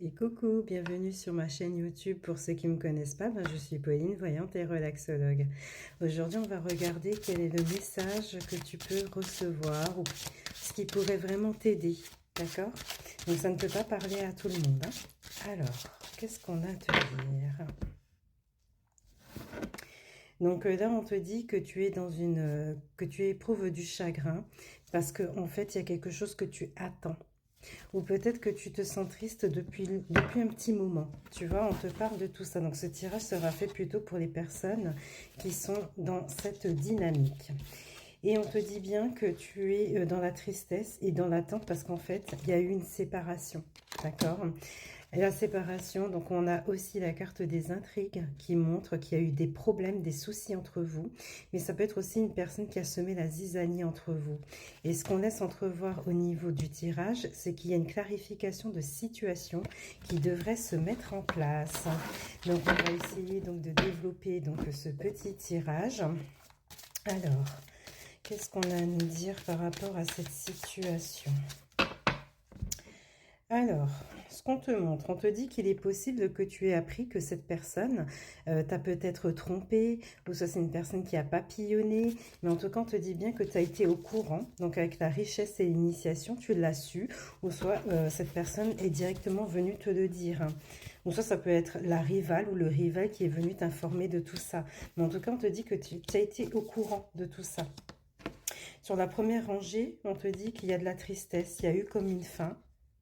Et coucou, bienvenue sur ma chaîne YouTube. Pour ceux qui ne me connaissent pas, je suis Pauline, voyante et relaxologue. Aujourd'hui, on va regarder quel est le message que tu peux recevoir ou ce qui pourrait vraiment t'aider, d'accord? Donc ça ne peut pas parler à tout le monde, hein. Alors, qu'est-ce qu'on a à te dire? Donc là, on te dit que tu es dans que tu éprouves du chagrin parce qu'en fait, il y a quelque chose que tu attends. Ou peut-être que tu te sens triste depuis un petit moment. Tu vois, on te parle de tout ça. Donc ce tirage sera fait plutôt pour les personnes qui sont dans cette dynamique. Et on te dit bien que tu es dans la tristesse et dans l'attente parce qu'en fait, il y a eu une séparation. D'accord? La séparation, donc on a aussi la carte des intrigues qui montre qu'il y a eu des problèmes, des soucis entre vous, mais ça peut être aussi une personne qui a semé la zizanie entre vous. Et ce qu'on laisse entrevoir au niveau du tirage, c'est qu'il y a une clarification de situation qui devrait se mettre en place. Donc on va essayer donc de développer donc ce petit tirage. Alors, qu'est-ce qu'on a à nous dire par rapport à cette situation ? Alors, ce qu'on te montre, on te dit qu'il est possible que tu aies appris que cette personne t'a peut-être trompé, ou soit c'est une personne qui a papillonné, mais en tout cas, on te dit bien que tu as été au courant, donc avec la richesse et l'initiation, tu l'as su, ou soit cette personne est directement venue te le dire. Ou soit ça peut être la rivale ou le rival qui est venu t'informer de tout ça. Mais en tout cas, on te dit que tu as été au courant de tout ça. Sur la première rangée, on te dit qu'il y a de la tristesse, il y a eu comme une fin.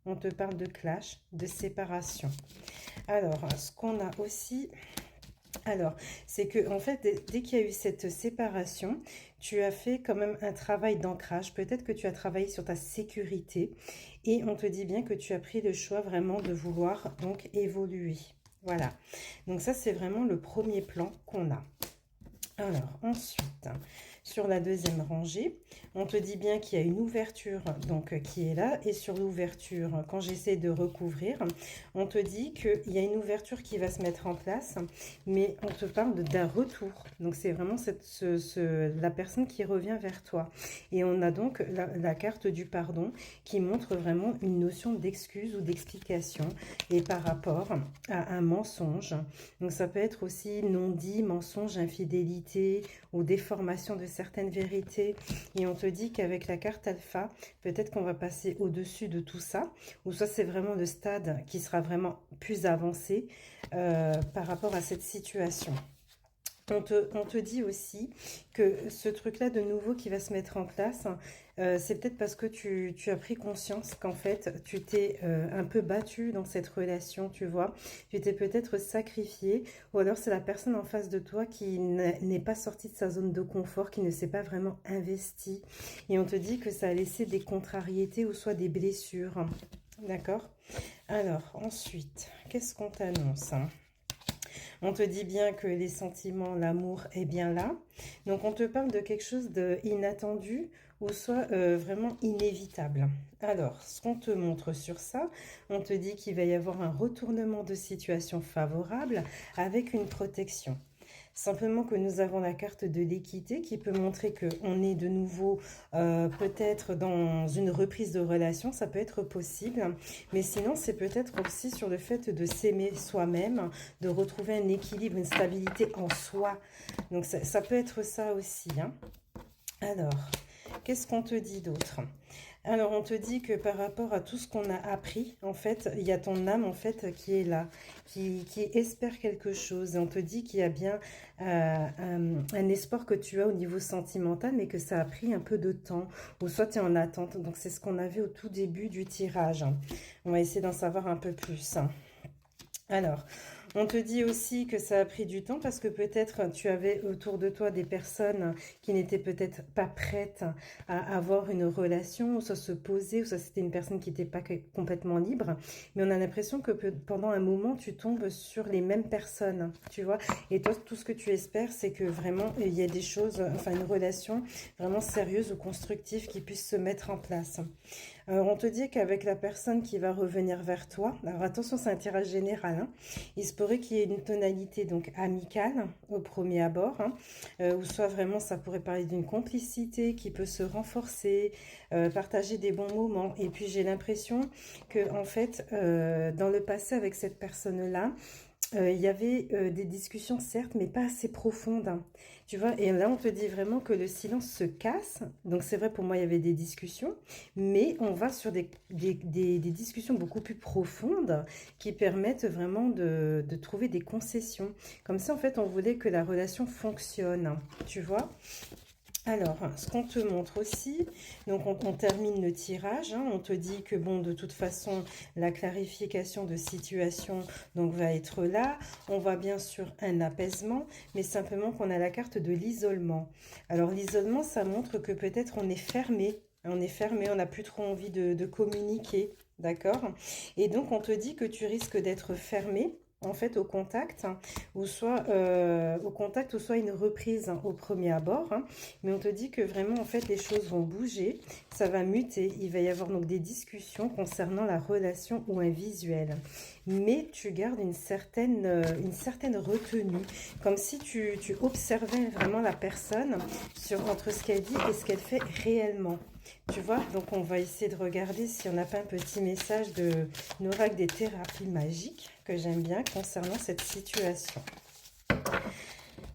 On te parle de clash, de séparation. Alors, ce qu'on a aussi... Alors, c'est que en fait, dès qu'il y a eu cette séparation, tu as fait quand même un travail d'ancrage. Peut-être que tu as travaillé sur ta sécurité et on te dit bien que tu as pris le choix vraiment de vouloir donc évoluer. Voilà. Donc ça, c'est vraiment le premier plan qu'on a. Alors, ensuite, sur la deuxième rangée, on te dit bien qu'il y a une ouverture donc qui est là. Et sur l'ouverture, quand j'essaie de recouvrir, on te dit qu'il y a une ouverture qui va se mettre en place, mais on te parle d'un retour. Donc, c'est vraiment la personne qui revient vers toi. Et on a donc la carte du pardon qui montre vraiment une notion d'excuse ou d'explication et par rapport à un mensonge. Donc, ça peut être aussi non-dit, mensonge, infidélité ou déformation de certaines vérités. Et on te dit qu'avec la carte alpha, peut-être qu'on va passer au-dessus de tout ça, ou soit c'est vraiment le stade qui sera vraiment plus avancé par rapport à cette situation. On te dit aussi que ce truc-là de nouveau qui va se mettre en place, c'est peut-être parce que tu as pris conscience qu'en fait, tu t'es un peu battu dans cette relation, tu vois. Tu t'es peut-être sacrifié, ou alors c'est la personne en face de toi qui n'est pas sortie de sa zone de confort, qui ne s'est pas vraiment investie. Et on te dit que ça a laissé des contrariétés ou soit des blessures. D'accord? Alors, ensuite, qu'est-ce qu'on t'annonce ? On te dit bien que les sentiments, l'amour est bien là. Donc, on te parle de quelque chose d'inattendu ou soit vraiment inévitable. Alors, ce qu'on te montre sur ça, on te dit qu'il va y avoir un retournement de situation favorable avec une protection. Simplement que nous avons la carte de l'équité qui peut montrer qu'on est de nouveau peut-être dans une reprise de relation, ça peut être possible. Mais sinon, c'est peut-être aussi sur le fait de s'aimer soi-même, de retrouver un équilibre, une stabilité en soi. Donc ça peut être ça aussi, hein. Alors, qu'est-ce qu'on te dit d'autre ? Alors, on te dit que par rapport à tout ce qu'on a appris, en fait, il y a ton âme, en fait, qui est là, qui espère quelque chose. Et on te dit qu'il y a bien un espoir que tu as au niveau sentimental, mais que ça a pris un peu de temps, ou soit tu es en attente. Donc, c'est ce qu'on avait au tout début du tirage. On va essayer d'en savoir un peu plus. Alors, on te dit aussi que ça a pris du temps parce que peut-être tu avais autour de toi des personnes qui n'étaient peut-être pas prêtes à avoir une relation, ou soit se poser, ou soit c'était une personne qui n'était pas complètement libre. Mais on a l'impression que pendant un moment, tu tombes sur les mêmes personnes, tu vois. Et toi, tout ce que tu espères, c'est que vraiment, il y ait des choses, enfin une relation vraiment sérieuse ou constructive qui puisse se mettre en place. Alors, on te dit qu'avec la personne qui va revenir vers toi, alors attention, c'est un tirage général, hein, il se pourrait qu'il y ait une tonalité donc amicale au premier abord, hein, ou soit vraiment ça pourrait parler d'une complicité qui peut se renforcer, partager des bons moments. Et puis j'ai l'impression que en fait, dans le passé avec cette personne-là, il y avait des discussions, certes, mais pas assez profondes, hein. Tu vois, et là, on te dit vraiment que le silence se casse. Donc, c'est vrai, pour moi, il y avait des discussions, mais on va sur des discussions beaucoup plus profondes qui permettent vraiment de trouver des concessions. Comme ça, en fait, on voulait que la relation fonctionne, tu vois. Alors, ce qu'on te montre aussi, donc on termine le tirage, hein, on te dit que bon, de toute façon, la clarification de situation donc va être là. On voit bien sûr un apaisement, mais simplement qu'on a la carte de l'isolement. Alors l'isolement, ça montre que peut-être on est fermé, on n'a plus trop envie de communiquer, d'accord? Et donc on te dit que tu risques d'être fermé en fait au contact, hein, ou soit au contact ou soit une reprise, hein, au premier abord, hein. Mais on te dit que vraiment en fait les choses vont bouger, ça va muter, il va y avoir donc des discussions concernant la relation ou un visuel, mais tu gardes une certaine retenue, comme si tu observais vraiment la personne entre ce qu'elle dit et ce qu'elle fait réellement. Tu vois, donc on va essayer de regarder si on n'a pas un petit message de l'oracle des thérapies magiques que j'aime bien concernant cette situation.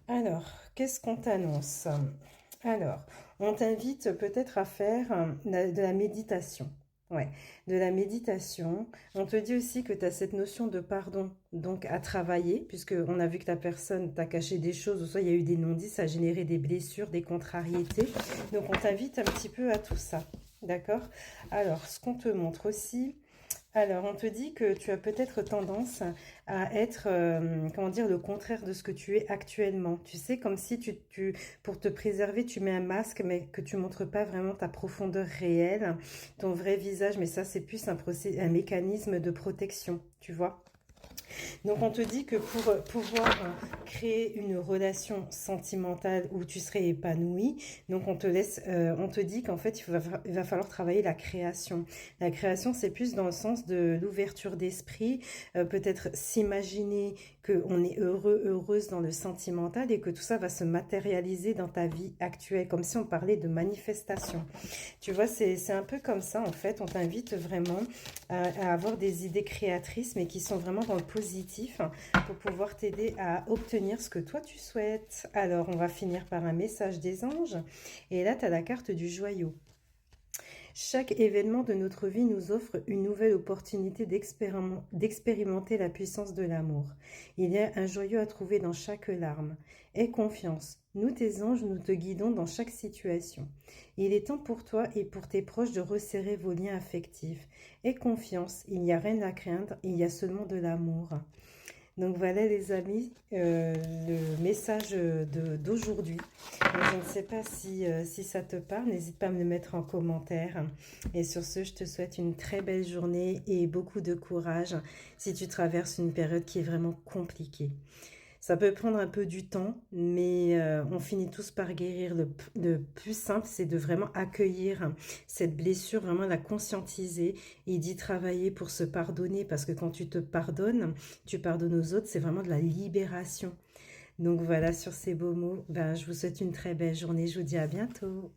Alors, qu'est-ce qu'on t'annonce? Alors, on t'invite peut-être à faire de la méditation. Ouais, de la méditation. On te dit aussi que tu as cette notion de pardon, donc à travailler, puisque on a vu que la personne t'a caché des choses, ou soit il y a eu des non-dits, ça a généré des blessures, des contrariétés. Donc on t'invite un petit peu à tout ça. D'accord? Alors, ce qu'on te montre aussi, alors, on te dit que tu as peut-être tendance à être, comment dire, le contraire de ce que tu es actuellement. Tu sais, comme si pour te préserver, tu mets un masque, mais que tu montres pas vraiment ta profondeur réelle, ton vrai visage. Mais ça, c'est plus un mécanisme de protection, tu vois. Donc on te dit que pour pouvoir créer une relation sentimentale où tu serais épanoui, donc on te dit qu'en fait il va falloir travailler la création. La création, c'est plus dans le sens de l'ouverture d'esprit, peut-être s'imaginer qu'on est heureux, heureuse dans le sentimental et que tout ça va se matérialiser dans ta vie actuelle, comme si on parlait de manifestation. Tu vois, c'est un peu comme ça en fait, on t'invite vraiment à avoir des idées créatrices, mais qui sont vraiment dans le positif, hein, pour pouvoir t'aider à obtenir ce que toi tu souhaites. Alors, on va finir par un message des anges. Et là, tu as la carte du joyau. Chaque événement de notre vie nous offre une nouvelle opportunité d'expérimenter la puissance de l'amour. Il y a un joyau à trouver dans chaque larme. Aie confiance. Nous, tes anges, nous te guidons dans chaque situation. Il est temps pour toi et pour tes proches de resserrer vos liens affectifs. Aie confiance. Il n'y a rien à craindre. Il y a seulement de l'amour. Donc voilà les amis, le message d'aujourd'hui. Je ne sais pas si ça te parle, n'hésite pas à me le mettre en commentaire. Et sur ce, je te souhaite une très belle journée et beaucoup de courage si tu traverses une période qui est vraiment compliquée. Ça peut prendre un peu du temps, mais on finit tous par guérir. Le plus simple, c'est de vraiment accueillir cette blessure, vraiment la conscientiser et d'y travailler pour se pardonner. Parce que quand tu te pardonnes, tu pardonnes aux autres, c'est vraiment de la libération. Donc voilà, sur ces beaux mots, ben, je vous souhaite une très belle journée. Je vous dis à bientôt.